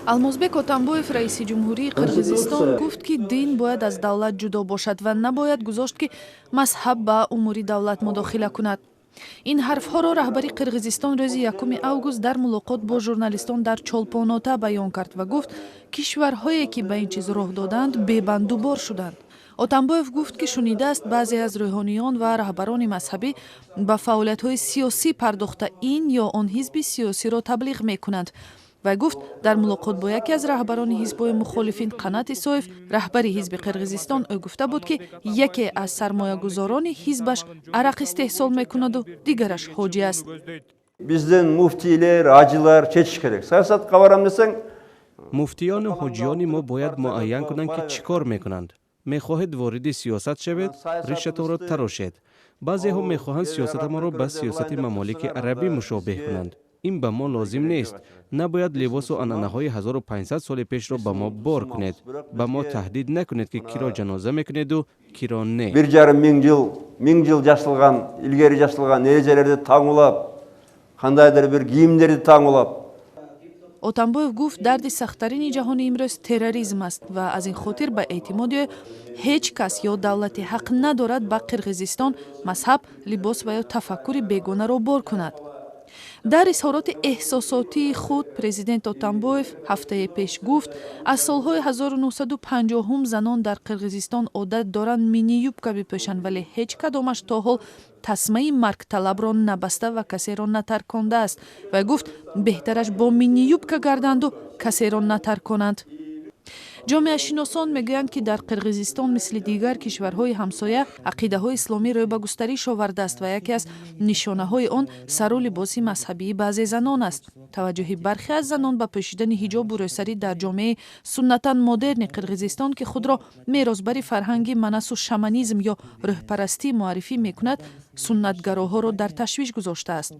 алмозбек Отамбоев, раиси ҷумҳурии Қирғизистон, гуфт ки дин бояд аз давлат ҷудо бошад ва набояд гузошт ки мазҳаб ба умури давлат мудохила кунад. ин ҳарфҳоро раҳбари Қирғизистон рӯзи 1 август дар мулоқот бо журналистон дар чолпонота баён кард ва гуфт кишварҳое ки ба ин чиз роҳ доданд бебандубор шуданд. Отамбоев гуфт ки шунидааст баъзе аз рӯҳониён ва раҳбарони мазҳабӣ ба фаъолиятҳои сиёсӣ пардохта ин ё он ҳизби сиёсиро таблиғ мекунанд. Вай гуфт дар мулоқот бо яке аз раҳбарони ҳизбҳои мухолифин Қанат Исоев, раҳбари ҳизби Қирғизистон, ӯ гуфта буд ки яке аз сармоягузорони ҳизбаш арақ истеҳсол мекунаду дигараш ҳоҷӣ аст. Бизден муфтийлер, ҳаҷилар чечиш керек. Саясатқа барам десаң, муфтиёну ҳоҷиёни мо бояд муайян кунанд ки чӣ кор мекунанд. Мехоҳед вориди сиёсат шавед, ришатонро тарошед. баъзеҳо мехоҳанд сиёсатамонро ба сиёсати мамолики арабӣ мушобеҳ кунанд. ин ба мо лозим нест. набояд либосу анъанаҳои 1500 соли пешро ба мо бор кунед. ба мо таҳдид накунед ки киро ҷаноза мекунеду киро не. 1,5 жыл жашылган, илгери жашылган эрежелерди таңулап, кандайдыр бир кийимдерди таңулап. Отамбоев гуфт дарди сахттарини ҷаҳони имрӯз терроризм аст ва аз ин хотир ба эътимоди ҳеҷ кас ё давлати ҳақ надорад ба Қирғизистон мазҳаб, либос ва ё тафаккури бегонаро бор кунад. дар изҳороти эҳсосотии худ президент Отамбоев ҳафтаи пеш гуфт аз солҳои 1950 занон дар Қирғизистон одат доранд мини юбка бипӯшанд, вале ҳеҷ кадомаш то ҳол тасмаи маргталабро набаста ва касеро натаркондааст. Вай гуфт беҳтараш бо мини юбка гарданду касеро натарконанд. ҷомеашиносон мегӯянд ки дар Қирғизистон мисли дигар кишварҳои ҳамсоя ақидаҳои исломӣ рӯй ба густариш овардааст ва яке аз нишонаҳои он сару либоси мазҳабии баъзе занон аст. таваҷҷӯҳи бархе аз занон ба пӯшидани ҳиҷобу рӯсарӣ дар ҷомеаи суннатан модерни Қирғизистон ки худро меросбари фарҳанги манасу шаманизм ё рӯҳпарастӣ муаррифӣ мекунад, суннатгароҳоро дар ташвиш гузоштааст.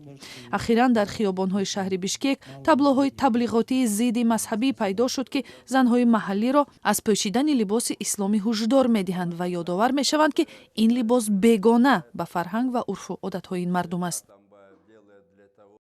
ахиран дар хиёбонҳои шаҳри Бишкек таблоҳои таблиғотии зидди мазҳабӣ пайдо шуд ки занҳои маҳаллиро аз пӯшидани либоси исломӣ ҳушдор медиҳанд ва ёдовар мешаванд ки ин либос бегона ба фарҳанг ва урфу одатҳои ин мардум аст.